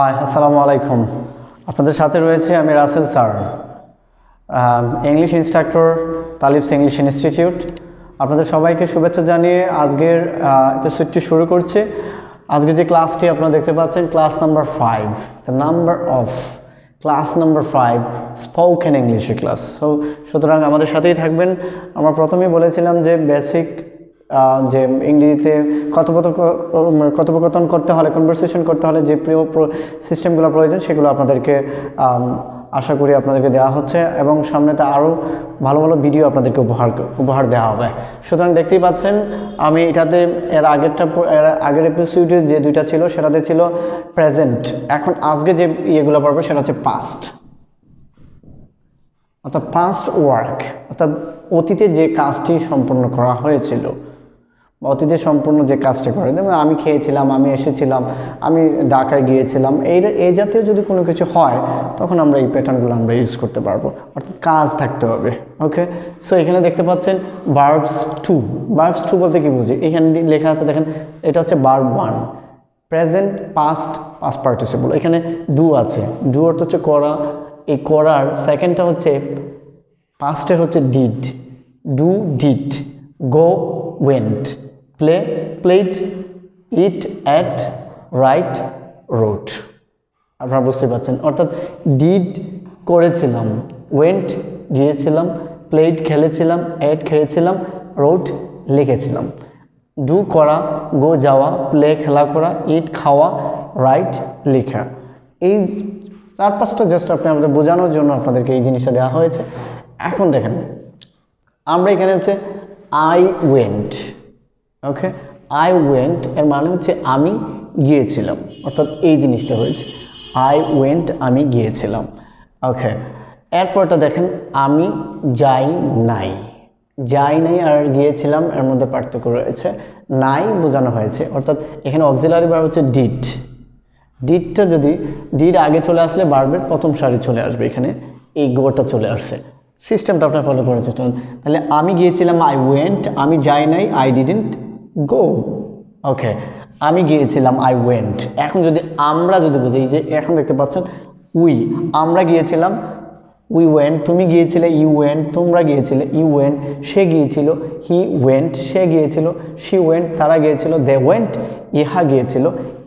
আসসালামু আলাইকুম। আপনাদের সাথে রয়েছে আমি Russell sir, English instructor Talifs English Institute. আপনাদের সবাইকে শুভেচ্ছা জানিয়ে আজকের এপিসোডটি শুরু করছি। আজকে যে ক্লাসটি আপনারা দেখতে পাচ্ছেন class number 5, the number of class number 5 spoken ইংলিশের ক্লাস। সুতরাং আমাদের সাথেই থাকবেন। আমরা প্রথমেই বলেছিলাম যে বেসিক যে ইংরেজিতে কথোপকথন করতে হলে, কনভারসেশন করতে হলে যে সিস্টেমগুলো প্রয়োজন সেগুলো আপনাদেরকে আশা করি আপনাদেরকে দেওয়া হচ্ছে এবং সামনেতে আরও ভালো ভালো ভিডিও আপনাদেরকে উপহার দেওয়া হবে। সুতরাং দেখতেই পাচ্ছেন আমি এটাতে এর আগের এপিসোডে যে দুইটা ছিল সেটাতে ছিল প্রেজেন্ট। এখন আজকে যে ইয়েগুলো পড়বো সেটা হচ্ছে পাস্ট, অর্থাৎ পাস্ট ওয়ার্ক, অর্থাৎ অতীতে যে কাজটি সম্পূর্ণ করা হয়েছিল, অতীতে সম্পূর্ণ যে কাজটা করে, যেমন আমি খেয়েছিলাম, আমি এসেছিলাম, আমি ঢাকায় গিয়েছিলাম, এই জাতীয় যদি কোনো কিছু হয় তখন আমরা এই প্যাটার্নগুলো আমরা ইউজ করতে পারবো, অর্থাৎ কাজ থাকতে হবে। ওকে, সো এখানে দেখতে পাচ্ছেন ভার্বস 2। ভার্বস 2 বলতে কি বুঝি? এখানে লেখা আছে দেখেন, এটা হচ্ছে verb 1, present past past participle. এখানে ডু আছে, ডু অর্থ হচ্ছে করা। এই করার সেকেন্ডটা হচ্ছে পাস্টের হচ্ছে did, do did, go went, play played, it at, right রোট। আপনারা বুঝতে পারছেন, অর্থাৎ ডিড করেছিলাম, ওয়েন্ট গিয়েছিলাম, প্লেড খেলেছিলাম, অ্যাট খেয়েছিলাম, রোট লিখেছিলাম। ডু করা, গো যাওয়া, প্লে খেলা করা, ইট খাওয়া, রাইট লেখা। এই 4-5টা জাস্ট আমাদের বোঝানোর জন্য আপনাদেরকে এই জিনিসটা দেওয়া হয়েছে। এখন দেখেন আমরা এখানে হচ্ছে I went. Okay, I went এর মানে হচ্ছে আমি গিয়েছিলাম, অর্থাৎ এই জিনিসটা হয়েছে আই ওয়েন্ট, আমি গিয়েছিলাম। ওকে, এরপরটা দেখেন আমি যাই নাই। যাই নাই আর গিয়েছিলাম এর মধ্যে পার্থক্য রয়েছে, নাই বোঝানো হয়েছে, অর্থাৎ এখানে অক্সিলারি ভার্ব হচ্ছে ডিড। ডিডটা যদি ডিড আগে চলে আসলে ভার্বের প্রথম সারি চলে আসবে, এখানে এই গোটা চলে আসছে। সিস্টেমটা আপনার ফলো করার চেষ্টা করুন। তাহলে আমি গিয়েছিলাম আই ওয়েন্ট, আমি যাই নাই আই ডিডন্ট গো। ওকে, আমি গিয়েছিলাম আই ওয়েন্ট। এখন যদি আমরা যদি বুঝি, এই যে এখন দেখতে পাচ্ছেন উই, আমরা গিয়েছিলাম উই ওয়েন্ট, তুমি গিয়েছিলে ইউ ওয়েন্ট, তোমরা গিয়েছিলে ইউ ওয়েন্ট, সে গিয়েছিল হি ওয়েন্ট, সে গিয়েছিল শি ওয়েন্ট, তারা গিয়েছিল দে ওয়েন্ট, ইহা গিয়েছিল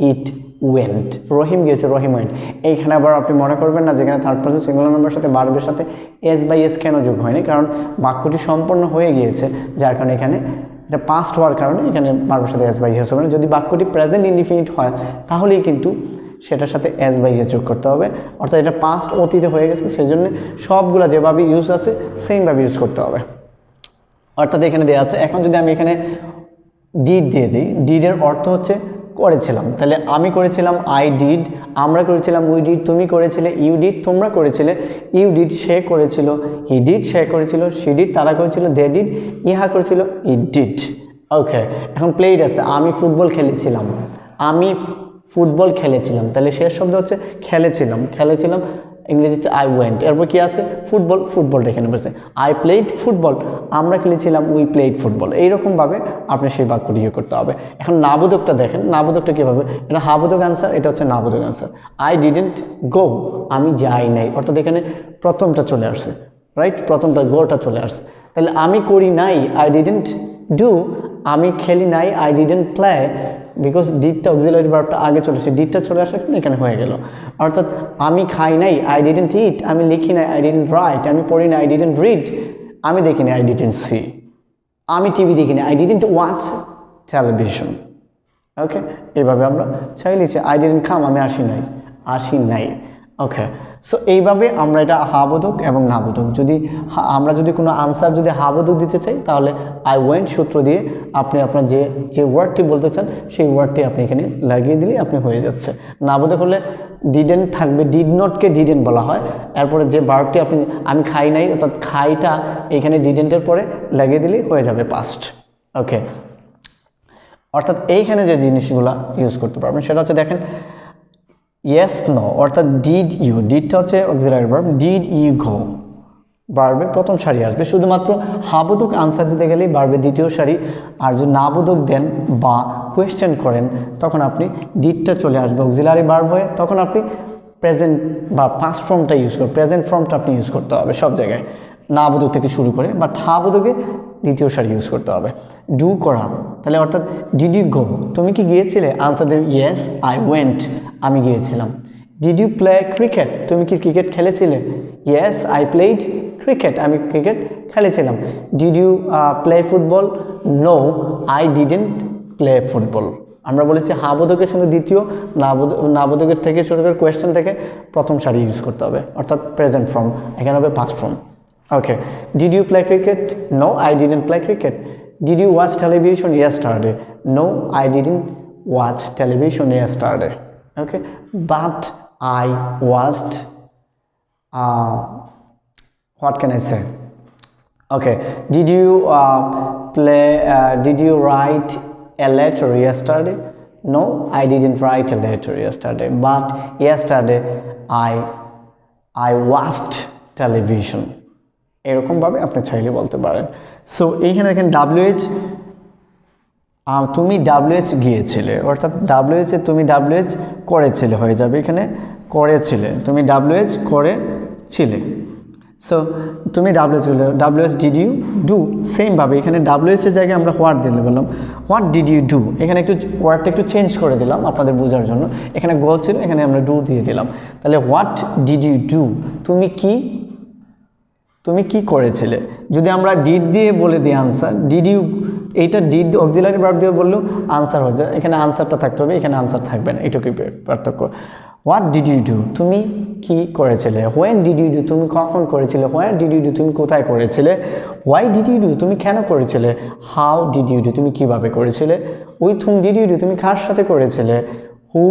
ইট ওয়েন্ট, রহিম গিয়েছে রহিম ওয়েন্ট। এইখানে আবার আপনি মনে করবেন না যেখানে থার্ড পারসন সিঙ্গুলার নাম্বারের সাথে ভার্বের সাথে এস বাই এস কেন যোগ হয়নি, কারণ বাক্যটি সম্পন্ন হয়ে গিয়েছে, যার কারণে এখানে এটা পাস্ট হওয়ার কারণে এখানে ভার্বের সাথে এস বাই এস হবে না। যদি বাক্যটি প্রেজেন্ট ইনডিফিনিট হয় তাহলেই কিন্তু সেটার সাথে এস বাই এস যোগ করতে হবে, অর্থাৎ এটা পাস্ট অতীতে হয়ে গেছে, সেই জন্য সবগুলো যেভাবে ইউজ আছে সেমভাবে ইউজ করতে হবে। অর্থাৎ এখানে দেওয়া আছে। এখন যদি আমি এখানে ডিড দিয়ে দিই, ডিডের অর্থ হচ্ছে করেছিলাম, তাহলে আমি করেছিলাম আই ডিড, আমরা করেছিলাম উই ডিড, তুমি করেছিলে ইউ ডিড, তোমরা করেছিলে ইউ ডিড, সে করেছিল হি ডিড, সে করেছিল শি ডিড, তারা করেছিল দে ডিড, ইহা করেছিল ইট ডিড। ওকে, এখন প্লেড আছে, আমি ফুটবল খেলেছিলাম, আমি ফুটবল খেলেছিলাম, তাহলে শেষ শব্দ হচ্ছে খেলেছিলাম, খেলেছিলাম ইংরেজিতে আই ওয়েন্ট। এরপর কি আছে? ফুটবল, ফুটবলটা এখানে বলছে আই প্লেড ফুটবল, আমরা খেলেছিলাম উই প্লেড ফুটবল। এইরকমভাবে আপনি সেই বাক্যটি ইয়ে করতে হবে। এখন নাবোধকটা দেখেন, নাবোধকটা কীভাবে? এটা হাবোধক আনসার, এটা হচ্ছে নাবোধক আনসার। আই ডিডেন্ট গো, আমি যাই নাই, অর্থাৎ এখানে প্রথমটা চলে আসছে, রাইট, প্রথমটা গোটা চলে আসছে। তাহলে আমি করি নাই, আই ডিডেন্ট ডু, আমি খেলি নাই, আই ডিডেন্ট প্লে, বিকজ ডিডটা অক্সিলারি ভার্বটা আগে চলে আসে, ডিডটা চলে আসে এখানে হয়ে গেল। অর্থাৎ আমি খাই নাই, আই ডিডেন্ট ইট, আমি লিখি নাই, আই ডিডেন্ট রাইট, আমি পড়ি নাই, আই ডিডেন্ট রিড, আমি দেখি নাই, আই ডিডেন্ট সি, আমি টিভি দেখি নাই, আই ডিডেন্ট ওয়াচ টেলিভিশন। ওকে, এইভাবে আমরা চাইলেছি আই ডিডেন্ট কাম, আমি আসি নাই। ওকে, সো এইভাবে আমরা এটা হাবোধক এবং নাবোধক, যদি আমরা যদি কোনো আনসার যদি হাবোধক দিতে চাই তাহলে আই ওয়েন্ট সূত্র দিয়ে আপনি আপনার যে ওয়ার্ডটি বলতে চান সেই ওয়ার্ডটি আপনি এখানে লাগিয়ে দিলেই আপনি হয়ে যাচ্ছে। নাবোধক হলে ডিডেন্ট থাকবে, ডিড নটকে ডিডেন্ট বলা হয়। এরপরে যে ভার্বটি আপনি আমি খাই নাই, অর্থাৎ খাইটা এখানে ডিডেন্টের পরে লাগিয়ে দিলেই হয়ে যাবে পাস্ট। ওকে, অর্থাৎ এইখানে যে জিনিসগুলো ইউজ করতে পারবেন সেটা হচ্ছে দেখেন ইয়েস নো, অর্থাৎ ডিড ইউ, ডিডটা হচ্ছে auxiliary verb, did you go, ভার্বের প্রথম সারি আসবে। শুধুমাত্র হাবোধক আনসার দিতে গেলেই ভার্বের দ্বিতীয় সারি, আর যদি না বোধক দেন বা কোয়েশ্চেন করেন তখন আপনি ডিডটা চলে আসবে অক্সিলারি ভার্ব হয়ে, তখন আপনি প্রেজেন্ট বা পাস্ট ফর্মটা ইউজ করবেন, প্রেজেন্ট ফর্মটা আপনি ইউজ করতে হবে সব জায়গায়, না বোধক থেকে শুরু করে, বাট হাবোধকে দ্বিতীয় সারি ইউজ করতে হবে। ডু করা, তাহলে অর্থাৎ ডিড ইউ গো, তুমি কি গিয়েছিলে? আনসার দেবে ইয়েস আই ওয়েন্ট, আমি গিয়েছিলাম। ডিড ইউ প্লে ক্রিকেট, তুমি কি ক্রিকেট খেলেছিলে? ইয়েস আই প্লেড ক্রিকেট, আমি ক্রিকেট খেলেছিলাম। Did you play football? No I didn't play football. আমরা বলেছি হাবোধকের সঙ্গে দ্বিতীয়, নাবোধকের থেকে শুরু করে কোয়েশ্চেন থেকে প্রথম সারি ইউজ করতে হবে, অর্থাৎ প্রেজেন্ট ফর্ম, এখানে হবে past form. Okay, did you play cricket? No I didn't play cricket. Did you watch television yesterday? No I didn't watch television yesterday. Okay, but I watched, what can I say? Okay, did you did you write a letter yesterday? No, I didn't write a letter yesterday, but yesterday I watched television. এরকম ভাবে আপনি চাইলে বলতে পারেন। So এইখানে দেখেন WH, তুমি WH গিয়েছিলে, অর্থাৎ WH এ তুমি WH করেছিলে হয়ে যাবে, এখানে করেছিলে, তুমি WH করেছিলে। সো তুমি WH ডিড ইউ ডু, সেমভাবে এখানে WH এর জায়গায় আমরা হোয়াট দিলে বললাম হোয়াট ডিড ইউ ডু, এখানে একটু ওয়ার্ডটা একটু চেঞ্জ করে দিলাম আপনাদের বোঝার জন্য, এখানে গো ছিল, এখানে আমরা ডু দিয়ে দিলাম। তাহলে হোয়াট ডিড ইউ ডু, তুমি কি করেছিলে। যদি আমরা ডিড দিয়ে বলে দিই আনসার, ডিড ইউ, এইটা ডিড অক্সিলারি ভার্ব দিয়ে বললেও আনসার হয়ে যায়, এখানে আনসারটা থাকতে হবে, এখানে আনসার থাকবে না, এটুকুই পার্থক্য। হোয়াট ডিড ইউ ডু, তুমি কি করেছিলে। হোয়েন ডিড ইউ ডু, তুমি কখন করেছিলে। হোয়ার ডিড ইউ ডু, তুমি কোথায় করেছিলে। হোয়াই ডিড ইউ ডু, তুমি কেন করেছিলে। হাউ ডিড ইউ ডু, তুমি কিভাবে করেছিলে। With whom did you do, তুমি কার সাথে করেছিলে। হু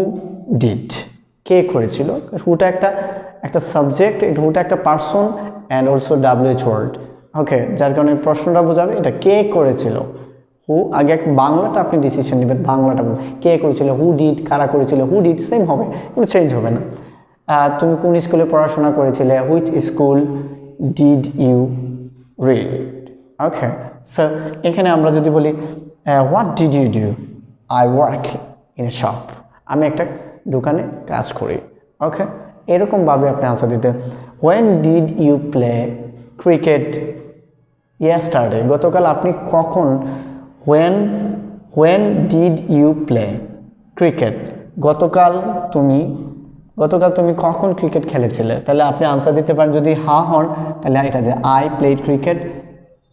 ডিড, কে করেছিল। হুটা একটা সাবজেক্ট, হুটা একটা person and also WH word. Okay, যার কারণে প্রশ্নটা বোঝাবে এটা কে করেছিল। হু, আগে বাংলাটা আপনি ডিসিশন নেবেন, বাংলাটা কে করেছিল, হু ডিড, কারা করেছিল, হু ডিড সেম হবে, কোনো চেঞ্জ হবে না। তুমি কোন স্কুলে পড়াশোনা করেছিলে। Which school did you read. Okay, so এখানে আমরা যদি বলি what did you do, I work in a shop, আমি একটা দোকানে কাজ করি। ওকে, এরকমভাবে আপনি আনসার দিতে। When did you play cricket yesterday, গতকাল আপনি কখন। When did you play cricket, গতকাল তুমি কখন ক্রিকেট খেলেছিলে। তাহলে আপনি আনসার দিতে পারেন, যদি হা হন তাহলে এটা যে I played cricket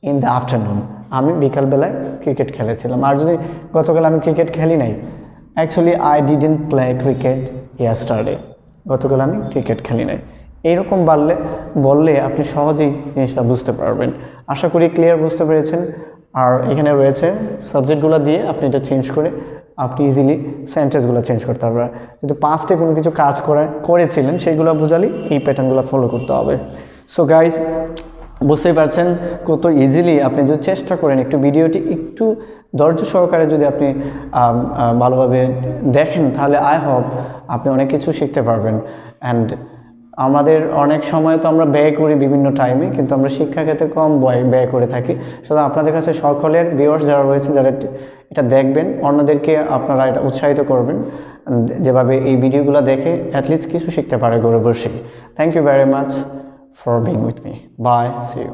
in the afternoon, আমি বিকালবেলায় ক্রিকেট খেলেছিলাম। আর যদি গতকাল আমি ক্রিকেট খেলি নাই, actually I didn't play cricket yesterday, গতকাল আমি ক্রিকেট খেলি নাই। এইরকম বললে আপনি সহজেই জিনিসটা বুঝতে পারবেন। আশা করি ক্লিয়ার বুঝতে পেরেছেন। আর এখানে রয়েছে সাবজেক্টগুলো দিয়ে আপনি এটা চেঞ্জ করে আপনি ইজিলি সেন্টেন্সগুলো চেঞ্জ করতে হবে। যদি পাস্টে কোনো কিছু কাজ করেছিলেন সেগুলো বোঝালেই এই প্যাটার্নগুলো ফলো করতে হবে। সো গাইজ, বুঝতেই পারছেন কত ইজিলি আপনি যদি চেষ্টা করেন, একটু ভিডিওটি একটু ধৈর্য সহকারে যদি আপনি ভালোভাবে দেখেন, তাহলে আই হোপ আপনি অনেক কিছু শিখতে পারবেন। অ্যান্ড আমাদের অনেক সময় তো আমরা ব্যয় করি বিভিন্ন টাইমে, কিন্তু আমরা শিক্ষাক্ষেত্রে কম ব্যয় করে থাকি। সুতরাং আপনাদের কাছে সকলের ভিউয়ার্স যারা রয়েছে, যারা এটা দেখবেন, অন্যদেরকে আপনারা এটা উৎসাহিত করবেন, যেভাবে এই ভিডিওগুলো দেখে অ্যাটলিস্ট কিছু শিখতে পারে ঘরে বসে। Thank you very much for being with me. Bye, see you.